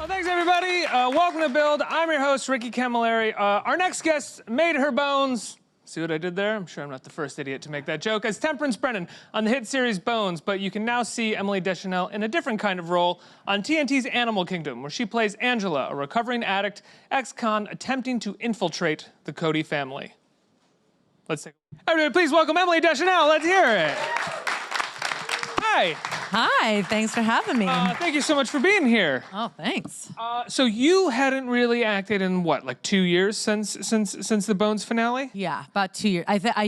Thanks, everybody. Welcome to Build. I'm your host, Ricky Camilleri. Our next guest made her bones. See what I did there? I'm sure I'm not the first idiot to make that joke. As Temperance Brennan on the hit series Bones, but you can now see Emily Deschanel in a different kind of role on TNT's Animal Kingdom, where she plays Angela, a recovering addict, ex-con attempting to infiltrate the Cody family. Let's take everybody, please welcome Emily Deschanel. Let's hear it. Hi. Hi, thanks for having me. Thank you so much for being here. Oh, thanks. So you hadn't really acted in what, like 2 years since the Bones finale? Yeah, about 2 years. I think I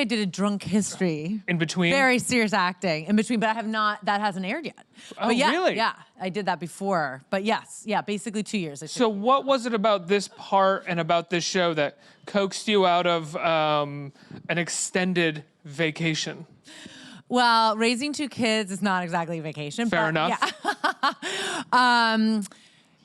did a drunk history. In between? Very serious acting in between, but I have not, that hasn't aired yet. Oh, but yeah, really? Yeah, I did that before. But yes, yeah, basically 2 years. So what was it about this part and about this show that coaxed you out of an extended vacation? Well, raising 2 kids is not exactly a vacation. Fair enough. Yeah.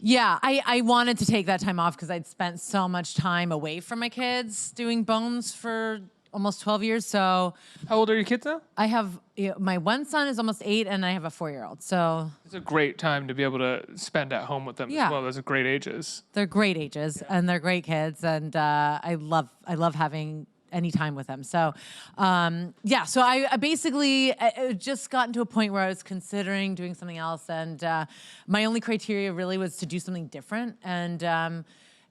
Yeah, I wanted to take that time off because I'd spent so much time away from my kids doing Bones for almost 12 years. So How old are your kids now? I have, my one son is almost 8 and I have a 4-year-old. So It's a great time to be able to spend at home with them Yeah. as well. Those are great ages. they're great ages and they're great kids. And I love having any time with them. So, yeah, so I basically just gotten to a point where I was considering doing something else. And my only criteria really was to do something different. And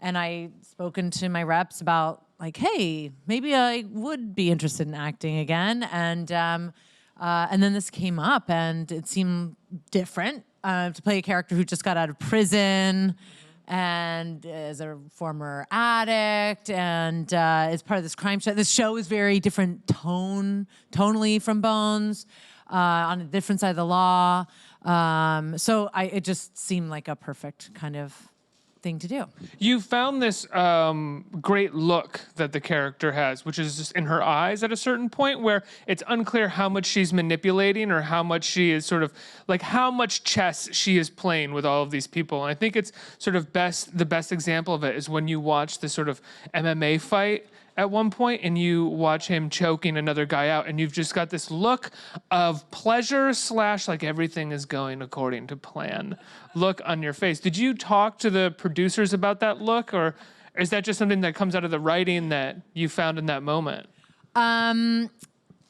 I spoken to my reps about like, hey, maybe I would be interested in acting again. And then this came up and it seemed different to play a character who just got out of prison and is a former addict and is part of this crime show. This show is very different tonally from Bones, on a different side of the law. So it just seemed like a perfect kind of thing to do. You found this great look that the character has, which is just in her eyes at a certain point where it's unclear how much she's manipulating or how much she is sort of like how much chess she is playing with all of these people. And I think it's sort of the best example of it is when you watch the sort of MMA fight at one point and you watch him choking another guy out and you've just got this look of pleasure / like everything is going according to plan look on your face. Did you talk to the producers about that look, or is that just something that comes out of the writing that you found in that moment?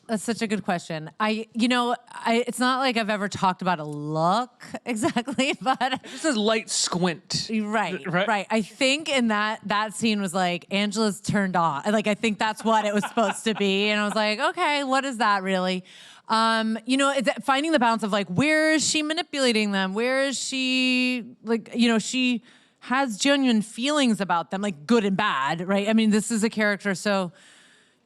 That's such a good question. It's not like I've ever talked about a look exactly, but Just a light squint. Right. I think in that scene was like Angela's turned on. Like I think that's what it was supposed to be, and I was like, okay, what is that really? It's finding the balance of like where is she manipulating them? Where is she like she has genuine feelings about them, like good and bad, right? I mean, this is a character so.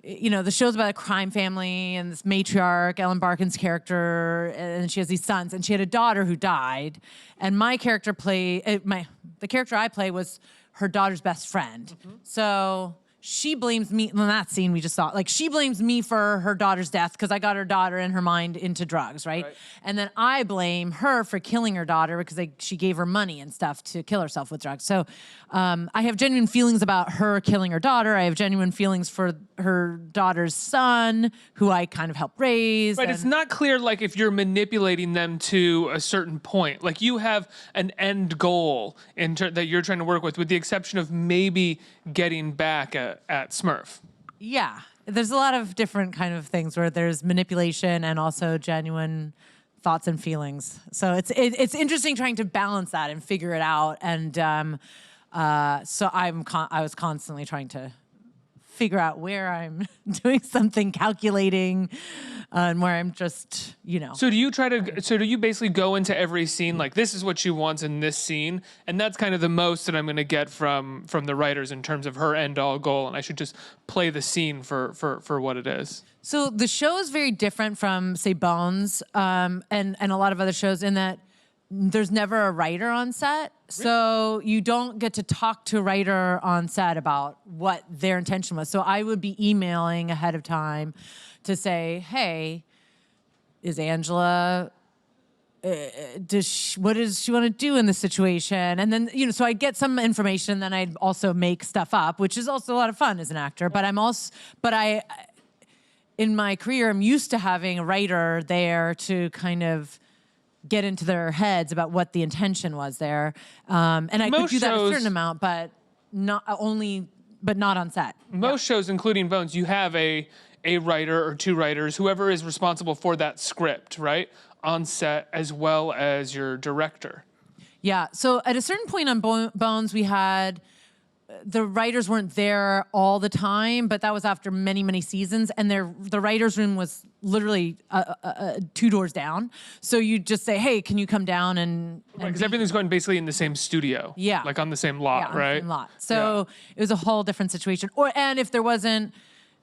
The show's about a crime family and this matriarch, Ellen Barkin's character, and she has these sons, and she had a daughter who died. And my character the character I play was her daughter's best friend. So she blames me, in that scene we just saw, like she blames me for her daughter's death because I got her daughter in her mind into drugs, right? And then I blame her for killing her daughter because she gave her money and stuff to kill herself with drugs. So I have genuine feelings about her killing her daughter. I have genuine feelings for her daughter's son, who I kind of helped raise. Right, it's not clear like if you're manipulating them to a certain point. Like you have an end goal that you're trying to work with the exception of maybe getting back at Smurf. Yeah, there's a lot of different kind of things where there's manipulation and also genuine thoughts and feelings. So it's interesting trying to balance that and figure it out. And so I was constantly trying to figure out where I'm doing something calculating and where I'm just, So do you basically go into every scene like this is what she wants in this scene, and that's kind of the most that I'm going to get from the writers in terms of her end all goal, and I should just play the scene for what it is. So the show is very different from, say, Bones and a lot of other shows in that there's never a writer on set. So you don't get to talk to a writer on set about what their intention was. So I would be emailing ahead of time to say, hey, is Angela, what does she want to do in this situation? And then, so I'd get some information, then I'd also make stuff up, which is also a lot of fun as an actor. But in my career, I'm used to having a writer there to kind of get into their heads about what the intention was there. And I could do that a certain amount, but not on set. Most shows, including Bones, you have a writer or two writers, whoever is responsible for that script, right, on set, as well as your director. Yeah. So at a certain point on Bones, we had the writers weren't there all the time, but that was after many, many seasons, and the writers' room was literally 2 doors down. So you just say, "Hey, can you come down and?" Because everything's going basically in the same studio. Yeah. Like on the same lot, on right? the same lot. So it was a whole different situation. And if there wasn't,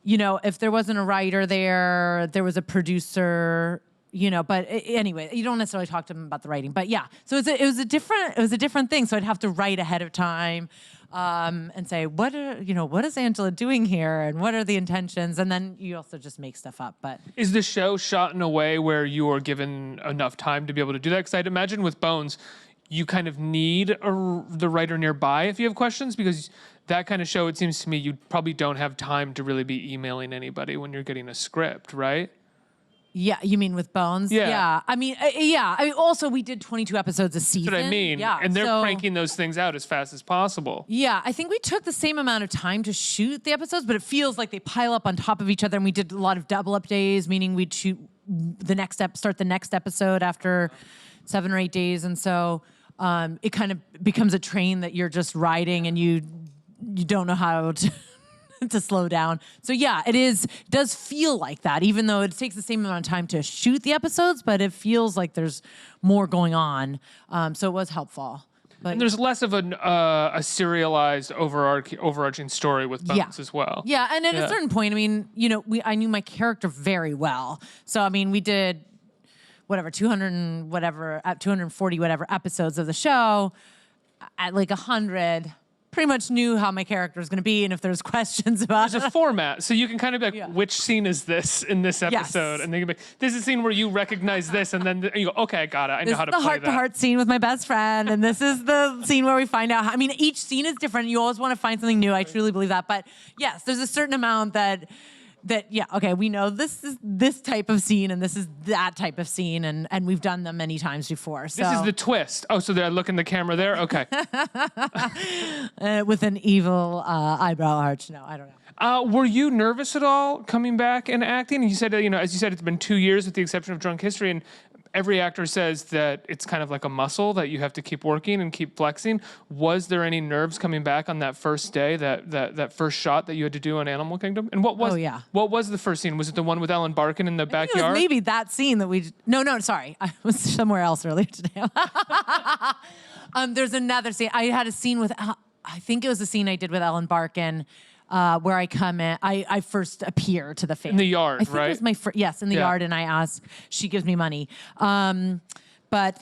if there wasn't a writer there, there was a producer. But anyway, you don't necessarily talk to them about the writing. But yeah, so it was a different thing. So I'd have to write ahead of time. And say, what is Angela doing here, and what are the intentions? And then you also just make stuff up. But is the show shot in a way where you are given enough time to be able to do that? Because I'd imagine with Bones, you kind of need the writer nearby if you have questions, because that kind of show, it seems to me, you probably don't have time to really be emailing anybody when you're getting a script, right? Yeah, you mean with Bones? Yeah. I mean, also we did 22 episodes a season. That's what I mean. Yeah. And they're cranking those things out as fast as possible. Yeah, I think we took the same amount of time to shoot the episodes, but it feels like they pile up on top of each other. And we did a lot of double up days, meaning we'd shoot start the next episode after 7 or 8 days. And so it kind of becomes a train that you're just riding, and you don't know how to slow down. So yeah, does feel like that, even though it takes the same amount of time to shoot the episodes, but it feels like there's more going on. So it was helpful. But and there's less of a serialized overarching story with Bones as well. Yeah, and at a certain point, I mean, I knew my character very well. So I mean, we did 240 whatever episodes of the show. At like 100, pretty much knew how my character was going to be, and if there's questions about there's a format, so you can kind of be like, which scene is this in this episode? And then you can be, this is a scene where you recognize this, and then you go, okay, I got it. I know how to play that. This is the heart-to-heart scene with my best friend, and this is the scene where we find out. I mean, each scene is different. You always want to find something new. I truly believe that. But yes, there's a certain amount that we know this is this type of scene and this is that type of scene, and we've done them many times before. So. This is the twist. Oh, so they're looking the camera there? Okay. With an evil eyebrow arch. No, I don't know. Were you nervous at all coming back and acting? And you said, as you said, it's been 2 years with the exception of Drunk History, and every actor says that it's kind of like a muscle that you have to keep working and keep flexing. Was there any nerves coming back on that first day, that first shot that you had to do on Animal Kingdom? And what was the first scene? Was it the one with Ellen Barkin in the backyard? It was maybe that scene that we... No, sorry. I was somewhere else earlier today. There's another scene. I had a scene with... I think it was the scene I did with Ellen Barkin, where I come in, I first appear to the family. In the yard, I think right? It was my yes, in the yard, and I ask, she gives me money. But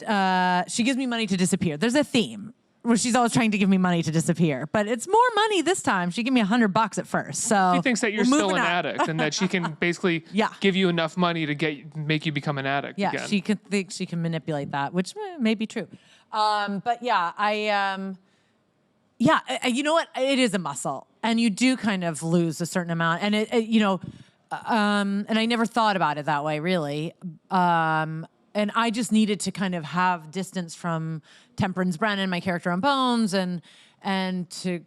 she gives me money to disappear. There's a theme where she's always trying to give me money to disappear, but it's more money this time. She gave me $100 at first. So she thinks that you're still an addict and that she can basically give you enough money to make you become an addict again. She can think she can manipulate that, which may be true. But yeah, you know what? It is a muscle, and you do kind of lose a certain amount. And and I never thought about it that way, really. And I just needed to kind of have distance from Temperance Brennan, my character on Bones, and to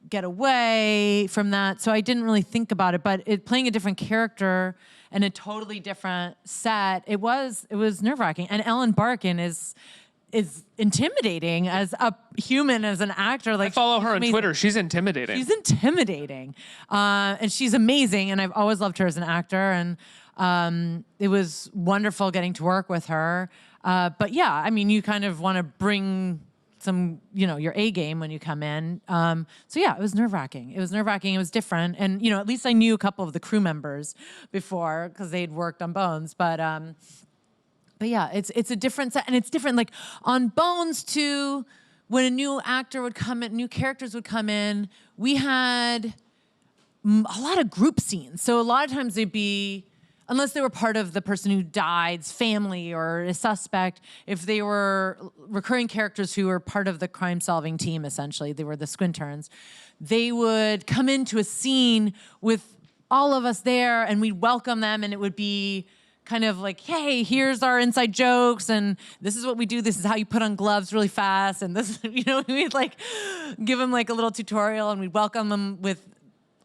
get away from that. So I didn't really think about it. But playing a different character and a totally different set, it was nerve-wracking. And Ellen Barkin is intimidating as a human, as an actor. Like, I follow her on Twitter. She's intimidating. She's intimidating. And she's amazing. And I've always loved her as an actor. And it was wonderful getting to work with her. But yeah, I mean, you kind of want to bring some, your A game when you come in. So yeah, it was nerve-wracking. It was different. And, at least I knew a couple of the crew members before because they'd worked on Bones. But yeah, it's a different set, and it's different. Like on Bones too, when a new actor would come in, new characters would come in, we had a lot of group scenes. So a lot of times they'd be, unless they were part of the person who died's family or a suspect, if they were recurring characters who were part of the crime-solving team, essentially, they were the Squinterns, they would come into a scene with all of us there, and we'd welcome them, and it would be kind of like, hey, here's our inside jokes, and this is what we do. This is how you put on gloves really fast, and this, we'd like give them like a little tutorial, and we'd welcome them with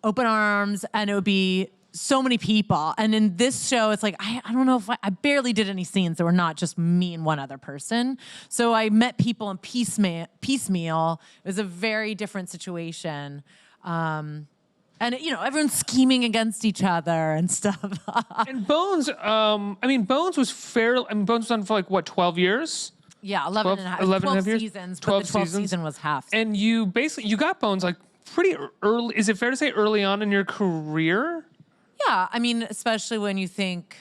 open arms, and it would be so many people. And in this show, it's like, I don't know if I barely did any scenes that were not just me and one other person. So I met people in piecemeal. It was a very different situation. And everyone's scheming against each other and stuff. And Bones, Bones was Bones was on for like, what, 12 years? Yeah, 11 and a half. 11 and a half 12 years? seasons, 12 but the 12th seasons. season was half. And you got Bones like pretty early. Is it fair to say early on in your career? Yeah, especially when you think,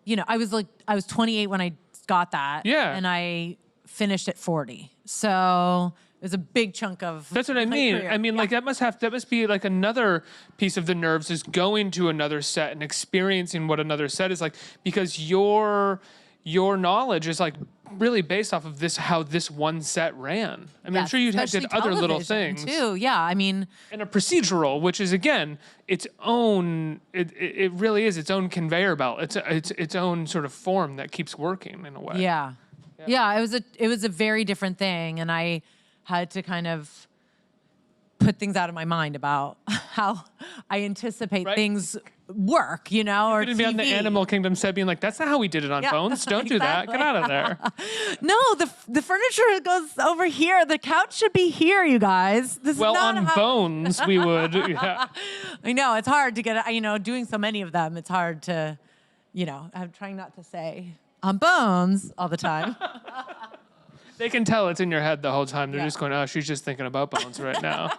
I was 28 when I got that. Yeah. And I finished at 40. So it was a big chunk of That's what I mean. career. Like that must be like another piece of the nerves, is going to another set and experiencing what another set is like, because your knowledge is like really based off of how this one set ran. I'm sure you did other little things too. Yeah, and a procedural, which is again its own. It really is its own conveyor belt. It's its own sort of form that keeps working in a way. Yeah. It was a very different thing, and I had to kind of put things out of my mind about how I anticipate things work, or Couldn't be on the Animal Kingdom set being like, that's not how we did it on Bones. Don't do that. Get out of there. No, the furniture goes over here. The couch should be here, you guys. This is not on Bones, we would. Yeah. I know, it's hard to get, doing so many of them, it's hard to, I'm trying not to say on Bones all the time. They can tell it's in your head the whole time. They're just going, oh, she's just thinking about Bones right now.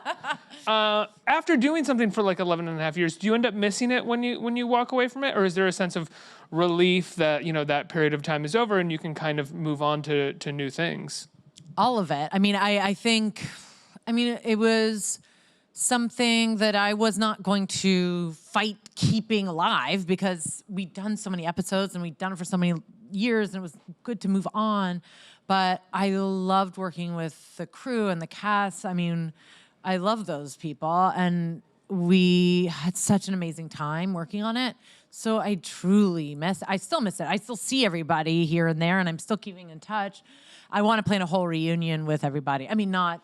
After doing something for like 11 and a half years, do you end up missing it when you walk away from it? Or is there a sense of relief that, that period of time is over and you can kind of move on to new things? All of it. I think it was something that I was not going to fight keeping alive, because we'd done so many episodes and we'd done it for so many years, and it was good to move on. But I loved working with the crew and the cast. I love those people, and we had such an amazing time working on it. So I truly I still miss it. I still see everybody here and there, and I'm still keeping in touch. I want to plan a whole reunion with everybody. Not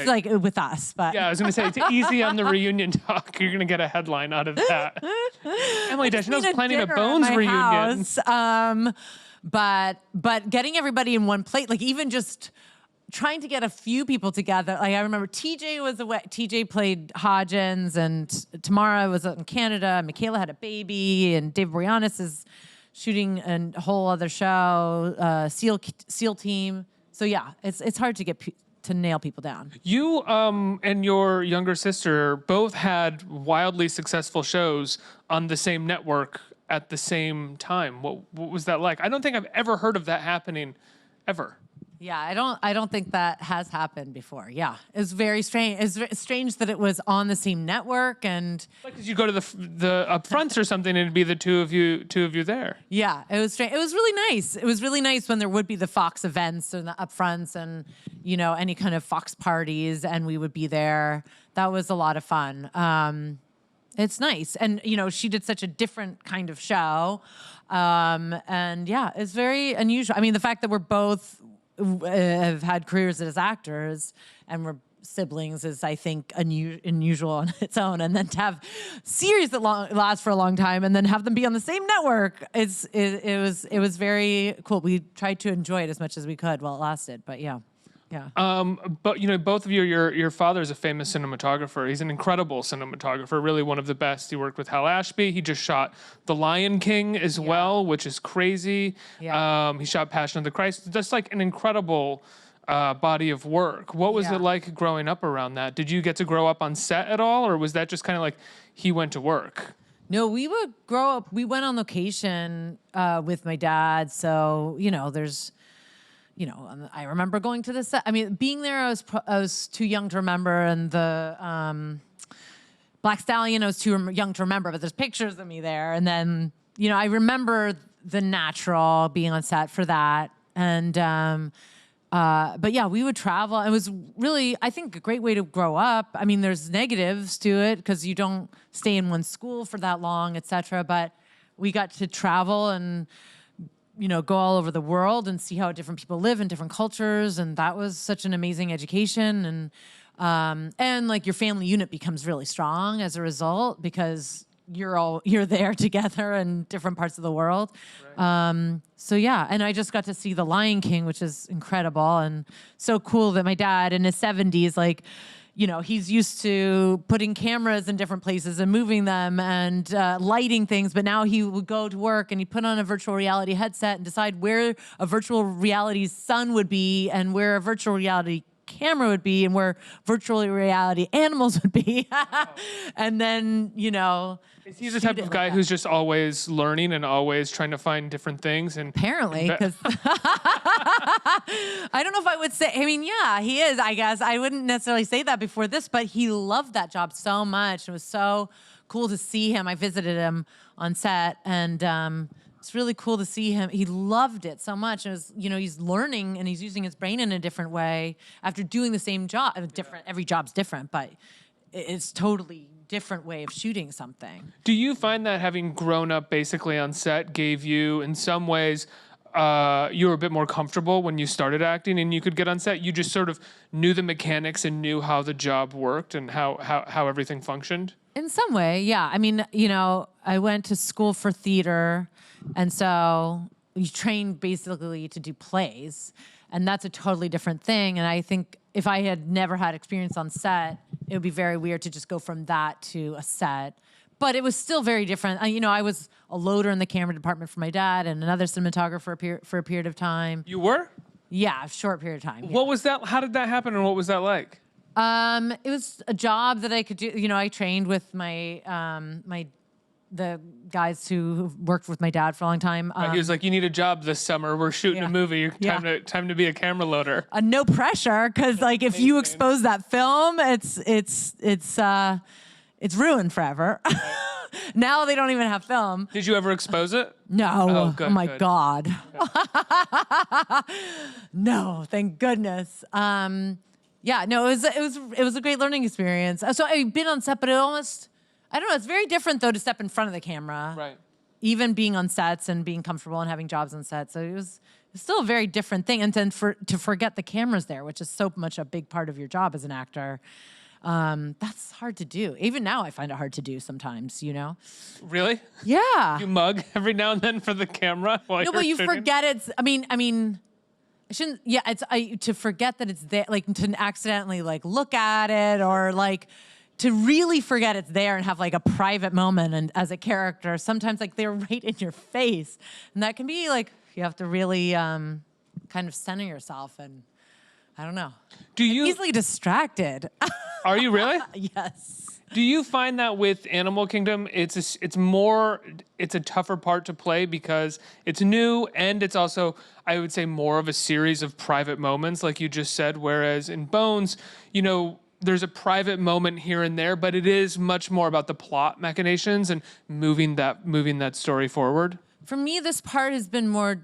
like with us, but yeah, I was going to say, it's easy on the reunion talk. You're going to get a headline out of that. Emily Deschanel's planning a Bones reunion. But getting everybody in one plate, like even just trying to get a few people together. Like I remember TJ was away. TJ played Hodgins, and Tamara was in Canada. Michaela had a baby, and Dave Boreanaz is shooting a whole other show. SEAL team. So yeah, it's hard to get to nail people down. You and your younger sister both had wildly successful shows on the same network at the same time. What was that like? I don't think I've ever heard of that happening, ever. Yeah, I don't think that has happened before. Yeah, it's very strange. It's strange that it was on the same network, and like, 'cause you go to the upfronts or something, and it'd be the two of you there. Yeah, it was strange. It was really nice. It was really nice when there would be the Fox events and the upfronts, and any kind of Fox parties, and we would be there. That was a lot of fun. It's nice, and she did such a different kind of show, and yeah, it's very unusual. The fact that we're both have had careers as actors and we're siblings is, I think, unusual on its own. And then to have series that last for a long time and then have them be on the same network, it was very cool. We tried to enjoy it as much as we could while it lasted, but yeah. Yeah. But both of you, your father's a famous cinematographer. He's an incredible cinematographer, really one of the best. He worked with Hal Ashby. He just shot The Lion King as well, which is crazy. Yeah. He shot Passion of the Christ. Just like an incredible body of work. What was it like growing up around that? Did you get to grow up on set at all, or was that just kind of like he went to work? No, we would grow up. We went on location with my dad, so there's. I remember going to the set. Being there, I was too young to remember, and the Black Stallion, I was too young to remember, but there's pictures of me there. And then, I remember The Natural being on set for that. And, but yeah, we would travel. It was really, I think, a great way to grow up. There's negatives to it because you don't stay in one school for that long, et cetera. But we got to travel and, go all over the world and see how different people live in different cultures. And that was such an amazing education. And like your family unit becomes really strong as a result because you're there together in different parts of the world. Right. So yeah, and I just got to see The Lion King, which is incredible and so cool that my dad in his 70s, like, he's used to putting cameras in different places and moving them and lighting things, but now he would go to work and he'd put on a virtual reality headset and decide where a virtual reality sun would be and where a virtual reality camera would be and where virtual reality animals would be. And then, Is he the type of guy who's just always learning and always trying to find different things? And apparently, because I don't know if I would say, yeah, he is, I guess. I wouldn't necessarily say that before this, but he loved that job so much. It was so cool to see him. I visited him on set, and it's really cool to see him. He loved it so much. It was, he's learning and he's using his brain in a different way after doing the same job. Every job's different, but it's totally different way of shooting something. Do you find that having grown up basically on set gave you, in some ways, you were a bit more comfortable when you started acting and you could get on set? You just sort of knew the mechanics and knew how the job worked and how everything functioned? In some way, yeah. I went to school for theater, and so you train basically to do plays, and that's a totally different thing. And I think if I had never had experience on set, it would be very weird to just go from that to a set. But it was still very different. I was a loader in the camera department for my dad and another cinematographer for a period of time. You were? Yeah, a short period of time. Yeah. What was that? How did that happen, and what was that like? It was a job that I could do. I trained with my the guys who worked with my dad for a long time. He was like, "You need a job this summer. We're shooting a movie. Time to be a camera loader." No pressure, because like if you expose that film, it's ruined forever. Right. Now they don't even have film. Did you ever expose it? No. Oh my God. No, thank goodness. Yeah, no, it was a great learning experience. So I've been on set, but I don't know. It's very different though to step in front of the camera. Right. Even being on sets and being comfortable and having jobs on set. So it's still a very different thing. And then to forget the camera's there, which is so much a big part of your job as an actor. That's hard to do. Even now, I find it hard to do sometimes, Really? Yeah. You mug every now and then for the camera while you're but you shooting? forget it's, I shouldn't, yeah, to forget that it's there, like to accidentally like look at it or like to really forget it's there and have like a private moment and as a character, sometimes like they're right in your face. And that can be like, you have to really kind of center yourself and I don't know. I'm easily distracted. Are you really? Yes. Do you find that with Animal Kingdom, it's a tougher part to play because it's new and it's also, I would say, more of a series of private moments, like you just said, whereas in Bones, there's a private moment here and there, but it is much more about the plot machinations and moving that story forward. For me, this part has been more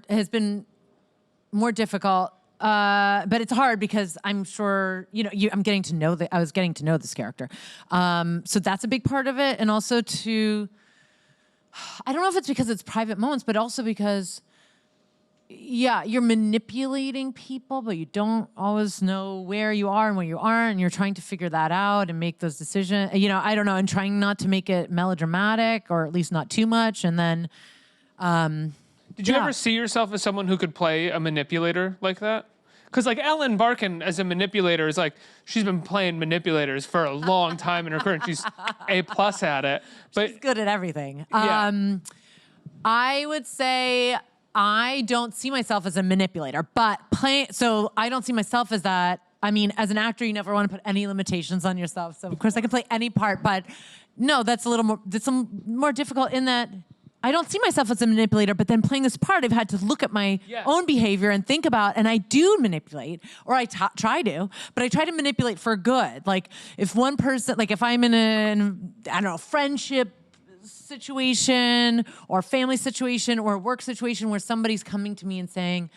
difficult. But it's hard because I'm sure, I was getting to know this character. So that's a big part of it. And also I don't know if it's because it's private moments, but also because, you're manipulating people, but you don't always know where you are and where you aren't. And you're trying to figure that out and make those decisions, I don't know, and trying not to make it melodramatic or at least not too much. And then, did you ever see yourself as someone who could play a manipulator like that? Because like Ellen Barkin as a manipulator is like, she's been playing manipulators for a long time in her career. She's A+ at it. But she's good at everything. Yeah. I would say I don't see myself as a manipulator, but so I don't see myself as that. As an actor, you never want to put any limitations on yourself. So of course I can play any part, but no, that's more difficult in that I don't see myself as a manipulator, but then playing this part, I've had to look at my own behavior and think about, and I do manipulate, or I try to, but I try to manipulate for good. Like if one person, like if I'm in a friendship situation or family situation or work situation where somebody's coming to me and saying,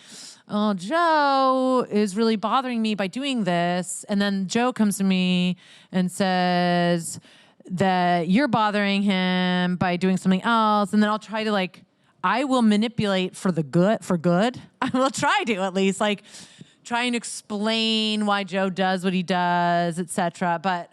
oh, Joe is really bothering me by doing this. And then Joe comes to me and says, that you're bothering him by doing something else, and then I'll try to like, I will manipulate for good. I will try to at least like try and explain why Joe does what he does, etc. But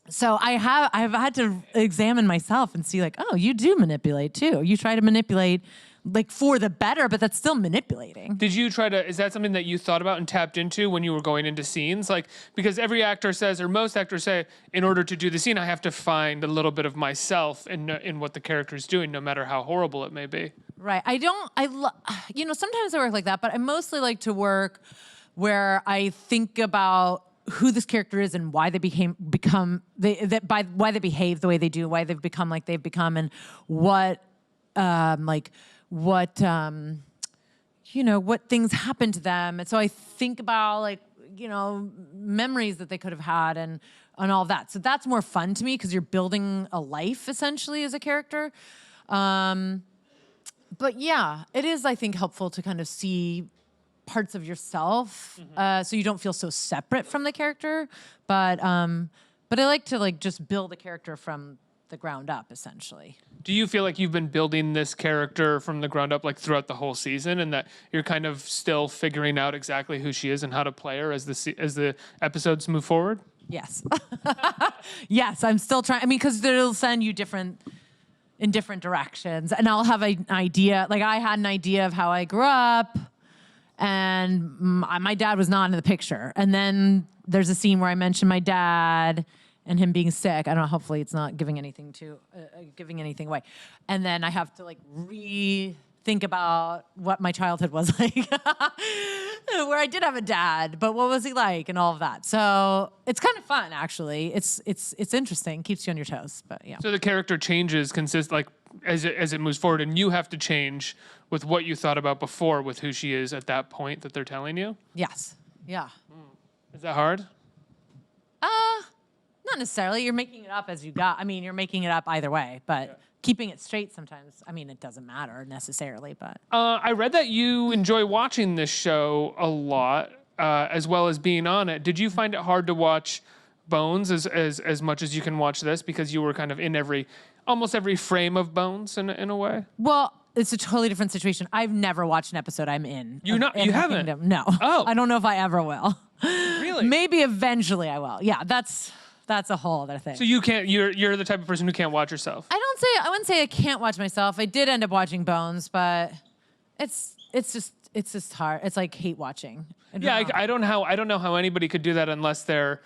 so I've had to examine myself and see like, oh, you do manipulate too. You try to manipulate like for the better, but that's still manipulating. Did you try to, is that something that you thought about and tapped into when you were going into scenes? Like, because every actor says, or most actors say, in order to do the scene, I have to find a little bit of myself in what the character is doing, no matter how horrible it may be. Right. Sometimes I work like that, but I mostly like to work where I think about who this character is and why they why they behave the way they do, why they've become like they've become, and what things happen to them. And so I think about memories that they could have had and all that. So that's more fun to me because you're building a life essentially as a character. But yeah, it is, I think, helpful to kind of see parts of yourself, so you don't feel so separate from the character. But I like to just build a character from the ground up, essentially. Do you feel like you've been building this character from the ground up throughout the whole season, and that you're kind of still figuring out exactly who she is and how to play her as the episodes move forward? Yes. Yes, I'm still trying. I mean, because they'll send you in different directions, and I'll have an idea. Like I had an idea of how I grew up, and my dad was not in the picture. And then there's a scene where I mention my dad and him being sick. I don't know, hopefully it's not giving anything away. And then I have to rethink about what my childhood was like, where I did have a dad, but what was he like and all of that. So it's kind of fun, actually. It's interesting, keeps you on your toes, but yeah. So the character changes as it moves forward, and you have to change with what you thought about before with who she is at that point that they're telling you? Yes, yeah. Is that hard? Not necessarily. You're making it up as you got. I mean, you're making it up either way, but keeping it straight sometimes, I mean, it doesn't matter necessarily, but. I read that you enjoy watching this show a lot, as well as being on it. Did you find it hard to watch Bones as much as you can watch this, because you were kind of in almost every frame of Bones in a way? Well, it's a totally different situation. I've never watched an episode I'm in. You haven't? Kingdom. No. Oh. I don't know if I ever will. Really? Maybe eventually I will. Yeah, that's a whole other thing. So you can't. You're the type of person who can't watch yourself. I wouldn't say I can't watch myself. I did end up watching Bones, but it's just hard. It's like hate watching. I don't know how anybody could do that unless they're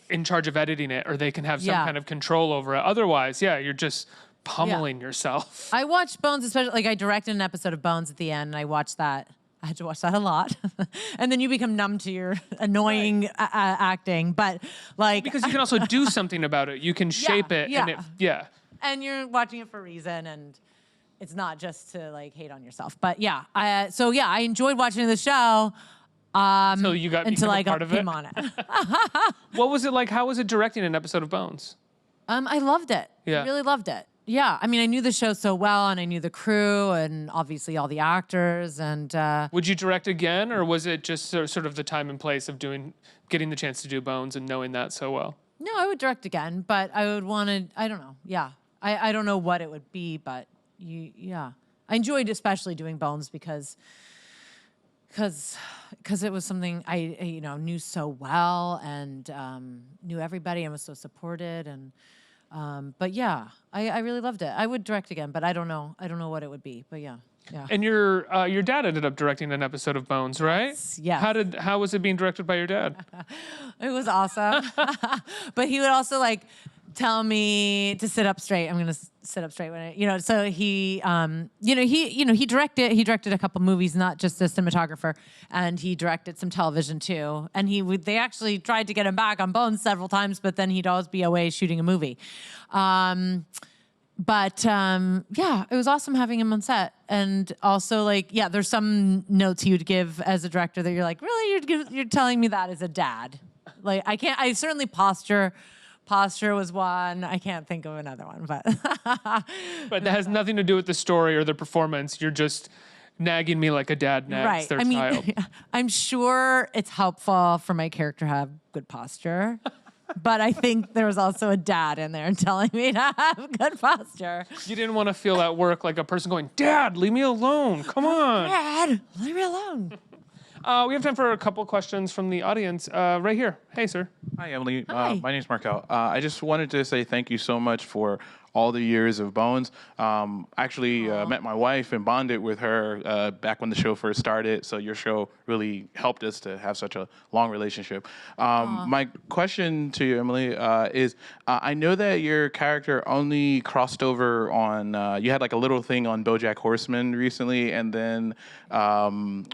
in charge of editing it, or they can have some kind of control over it. Otherwise, you're just pummeling yourself. I watched Bones, especially I directed an episode of Bones at the end, and I watched that. I had to watch that a lot. And then you become numb to your annoying acting. But because you can also do something about it. You can shape it. Yeah. And you're watching it for a reason, and it's not just to hate on yourself. But I enjoyed watching the show. Until I got him on it. What was it like? How was it directing an episode of Bones? I loved it. Yeah. I really loved it. Yeah, I mean, I knew the show so well, and I knew the crew, and obviously all the actors, and. Would you direct again, or was it just sort of the time and place of getting the chance to do Bones and knowing that so well? No, I would direct again, but I would want to. I don't know. Yeah, I don't know what it would be, but I enjoyed especially doing Bones because it was something I knew so well, and knew everybody and was so supported, and. But yeah, I really loved it. I would direct again, but I don't know what it would be. But yeah. And your dad ended up directing an episode of Bones, right? Yes. How was it being directed by your dad? It was awesome. But he would also tell me to sit up straight. I'm gonna sit up straight when So he directed a couple movies, not just a cinematographer, and he directed some television too. And they actually tried to get him back on Bones several times, but then he'd always be away shooting a movie. It was awesome having him on set. And also there's some notes he would give as a director that you're like, really, you're telling me that as a dad? I certainly posture was one. I can't think of another one, but. But that has nothing to do with the story or the performance. You're just nagging me like a dad nags their child. I'm sure it's helpful for my character to have good posture. But I think there was also a dad in there telling me to have good posture. You didn't want to feel at work like a person going, Dad, leave me alone. Come on. Dad, leave me alone. We have time for a couple questions from the audience. Right here. Hey, sir. Hi, Emily. Hi. My name's Markel. I just wanted to say thank you so much for all the years of Bones. Actually met my wife and bonded with her back when the show first started. So your show really helped us to have such a long relationship. My question to you, Emily, is I know that your character only crossed over on, you had like a little thing on BoJack Horseman recently, and then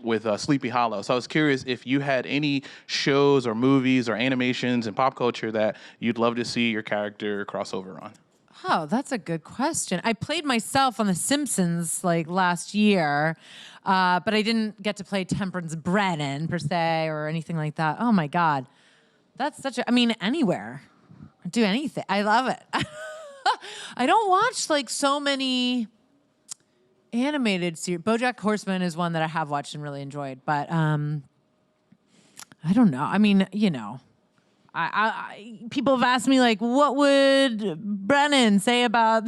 with Sleepy Hollow. So I was curious if you had any shows or movies or animations in pop culture that you'd love to see your character cross over on. Oh, that's a good question. I played myself on The Simpsons like last year, but I didn't get to play Temperance Brennan per se or anything like that. Oh my God. That's such a, I mean, anywhere. I'd do anything. I love it. I don't watch like so many animated series. BoJack Horseman is one that I have watched and really enjoyed, but I don't know. I mean, you know. People have asked me like, what would Brennan say about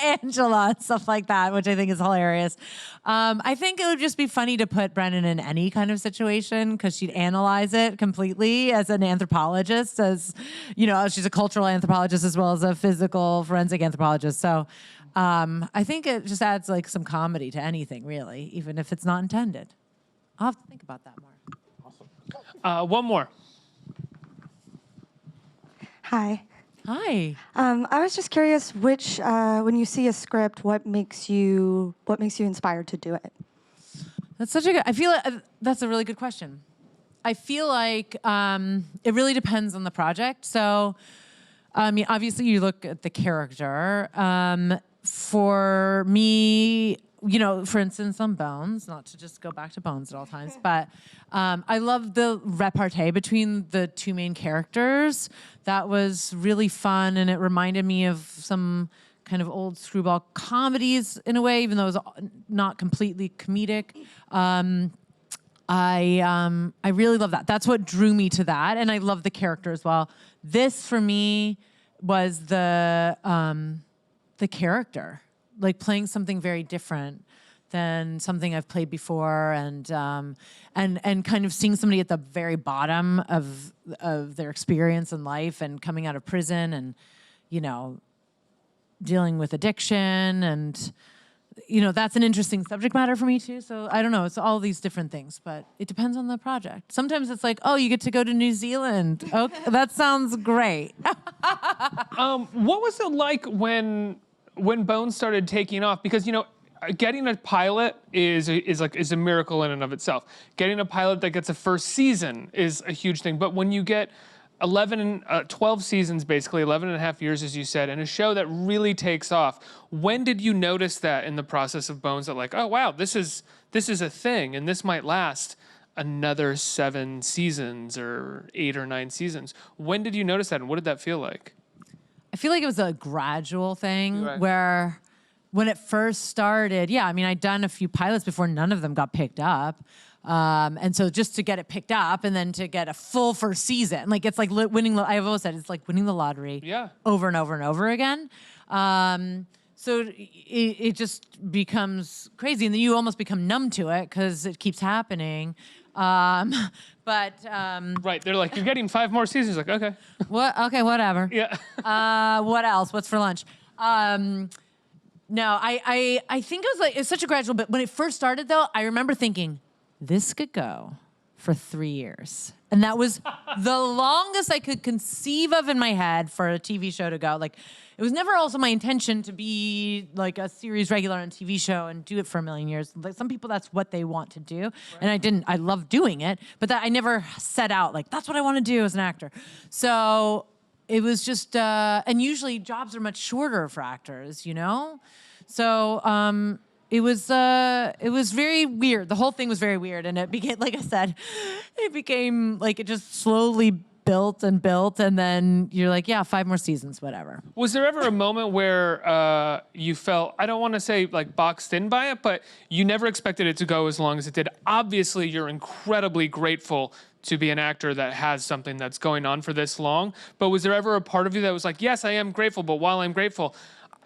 Angela and stuff like that, which I think is hilarious. I think it would just be funny to put Brennan in any kind of situation because she'd analyze it completely as an anthropologist, as you know, she's a cultural anthropologist as well as a physical forensic anthropologist. So I think it just adds like some comedy to anything, really, even if it's not intended. I'll have to think about that more. Awesome. One more. Hi. Hi. I was just curious, which when you see a script, what makes you inspired to do it? That's such a good. I feel like that's a really good question. I feel like it really depends on the project. So, I mean, obviously, you look at the character. For me, you know, for instance, on Bones, not to just go back to Bones at all times, but I love the repartee between the two main characters. That was really fun, and it reminded me of some kind of old screwball comedies in a way, even though it was not completely comedic. I really love that. That's what drew me to that, and I love the character as well. This, for me, was the character. Like playing something very different than something I've played before, and kind of seeing somebody at the very bottom of their experience in life and coming out of prison and, you know, dealing with addiction, and, you know, that's an interesting subject matter for me too. So I don't know, it's all these different things, but it depends on the project. Sometimes it's like, oh, you get to go to New Zealand. Okay, that sounds great. What was it like when Bones started taking off? Because, you know, getting a pilot is a miracle in and of itself. Getting a pilot that gets a first season is a huge thing. But when you get 12 seasons, basically 11 and a half years, as you said, and a show that really takes off, when did you notice that in the process of Bones that like, oh wow, this is a thing, and this might last another 7 seasons or 8 or 9 seasons? When did you notice that, and what did that feel like? I feel like it was a gradual thing Right. where when it first started, yeah, I mean, I'd done a few pilots before, none of them got picked up. And so just to get it picked up and then to get a full first season, like it's like winning, I've always said, it's like winning the lottery over and over and over again. So it just becomes crazy, and then you almost become numb to it because it keeps happening. Right, they're like, you're getting 5 more seasons. Like, okay. What? Okay, whatever. Yeah. What else? What's for lunch? No, I think it was like, it's such a gradual, but when it first started though, I remember thinking, this could go for 3 years. And that was the longest I could conceive of in my head for a TV show to go. Like, it was never also my intention to be like a series regular on a TV show and do it for a million years. Like, some people, that's what they want to do. Right. And I didn't. I love doing it, but that I never set out like, that's what I want to do as an actor. So it was just, and usually jobs are much shorter for actors, you know? So it was very weird. The whole thing was very weird. And it became, like I said, it became like, it just slowly built and built, and then you're like, yeah, 5 more seasons, whatever. Was there ever a moment where you felt, I don't want to say like boxed in by it, but you never expected it to go as long as it did? Obviously, you're incredibly grateful to be an actor that has something that's going on for this long. But was there ever a part of you that was like, yes, I am grateful, but while I'm grateful,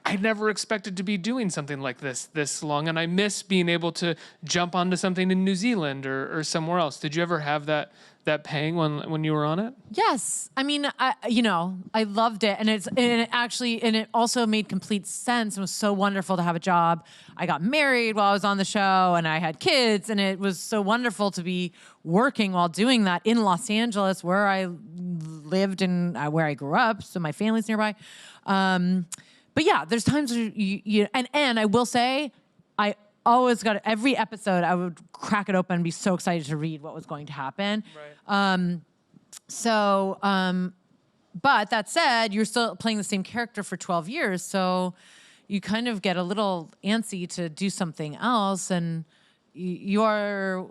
I never expected to be doing something like this long, and I miss being able to jump onto something in New Zealand or somewhere else. Did you ever have that pang when you were on it? Yes, I mean, I loved it, and it also made complete sense. It was so wonderful to have a job. I got married while I was on the show, and I had kids, and it was so wonderful to be working while doing that in Los Angeles, where I lived and where I grew up. So my family's nearby. But yeah, there's times where and I will say, I always got every episode. I would crack it open and be so excited to read what was going to happen. Right. But that said, you're still playing the same character for 12 years, so you kind of get a little antsy to do something else, and you're,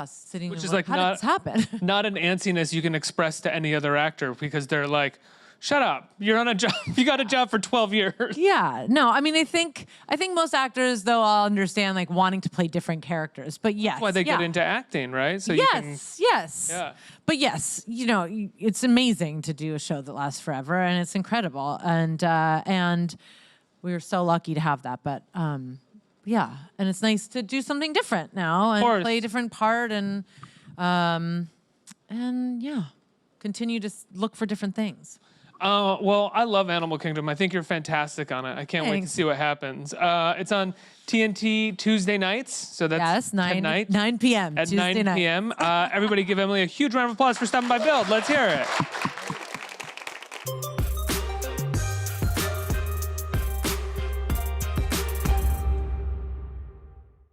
sitting. Which and is like how did this happen? Not an antsiness you can express to any other actor because they're like, shut up. You're on a job. You got a job for 12 years. Yeah. No, I mean, I think most actors, though, all understand like wanting to play different characters. But yes. That's why they get into acting, right? So yes. Yeah. But yes, it's amazing to do a show that lasts forever, and it's incredible. And we were so lucky to have that. But yeah, and it's nice to do something different now and play a different part and yeah, continue to look for different things. Well, I love Animal Kingdom. I think you're fantastic on it. I can't wait to see what happens. It's on TNT Tuesday nights, so that's 9 tonight. 9 p.m. At Tuesday 9 p.m. Everybody give Emily a huge round of applause for stopping by Build. Let's hear it.